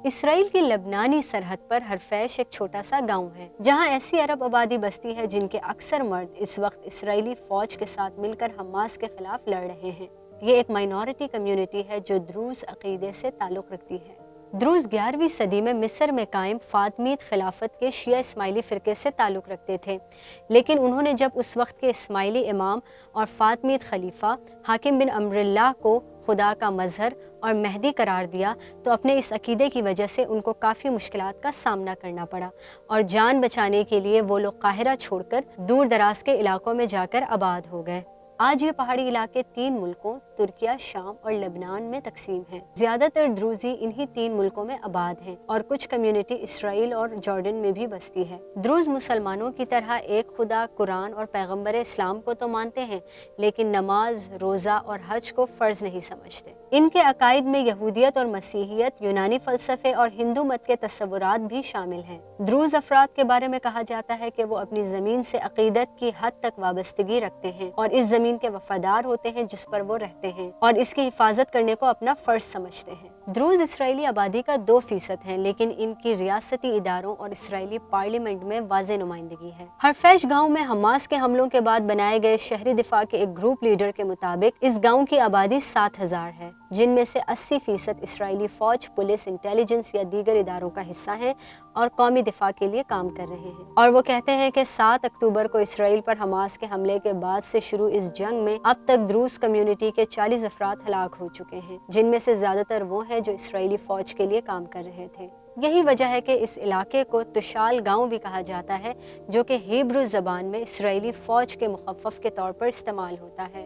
اسرائیل کی لبنانی سرحد پر ہرفیش ایک چھوٹا سا گاؤں ہے جہاں ایسی عرب آبادی بستی ہے جن کے اکثر مرد اس وقت اسرائیلی فوج کے ساتھ مل کر حماس کے خلاف لڑ رہے ہیں۔ یہ ایک مائنورٹی کمیونٹی ہے جو دروز عقیدے سے تعلق رکھتی ہے۔ دروز 11ویں صدی میں مصر میں قائم فاطمیت خلافت کے شیعہ اسماعیلی فرقے سے تعلق رکھتے تھے، لیکن انہوں نے جب اس وقت کے اسماعیلی امام اور فاطمیت خلیفہ حاکم بن امر اللہ کو خدا کا مظہر اور مہدی قرار دیا تو اپنے اس عقیدے کی وجہ سے ان کو کافی مشکلات کا سامنا کرنا پڑا اور جان بچانے کے لیے وہ لوگ قاہرہ چھوڑ کر دور دراز کے علاقوں میں جا کر آباد ہو گئے۔ آج یہ پہاڑی علاقے 3 ملکوں ترکیہ، شام اور لبنان میں تقسیم ہیں۔ زیادہ تر دروزی انہی 3 ملکوں میں آباد ہیں اور کچھ کمیونٹی اسرائیل اور جارڈن میں بھی بستی ہے۔ دروز مسلمانوں کی طرح ایک خدا، قرآن اور پیغمبر اسلام کو تو مانتے ہیں، لیکن نماز، روزہ اور حج کو فرض نہیں سمجھتے۔ ان کے عقائد میں یہودیت اور مسیحیت، یونانی فلسفے اور ہندو مت کے تصورات بھی شامل ہیں۔ دروز افراد کے بارے میں کہا جاتا ہے کہ وہ اپنی زمین سے عقیدت کی حد تک وابستگی رکھتے ہیں اور اس زمین کے وفادار ہوتے ہیں جس پر وہ رہتے ہیں اور اس کی حفاظت کرنے کو اپنا فرض سمجھتے ہیں۔ دروز اسرائیلی آبادی کا 2% ہیں، لیکن ان کی ریاستی اداروں اور اسرائیلی پارلیمنٹ میں واضح نمائندگی ہے۔ ہرفیش گاؤں میں حماس کے حملوں کے بعد بنائے گئے شہری دفاع کے ایک گروپ لیڈر کے مطابق اس گاؤں کی آبادی 7000 ہے، جن میں سے 80% اسرائیلی فوج، پولیس، انٹیلیجنس یا دیگر اداروں کا حصہ ہیں اور قومی دفاع کے لیے کام کر رہے ہیں۔ اور وہ کہتے ہیں کہ 7 اکتوبر کو اسرائیل پر حماس کے حملے کے بعد سے شروع اس جنگ میں اب تک دروز کمیونٹی کے 40 افراد ہلاک ہو چکے ہیں، جن میں سے زیادہ تر وہ ہیں جو اسرائیلی فوج کے لیے کام کر رہے تھے۔ یہی وجہ ہے کہ اس علاقے کو تشال گاؤں بھی کہا جاتا ہے، جو کہ ہیبرو زبان میں اسرائیلی فوج کے مخفف کے طور پر استعمال ہوتا ہے۔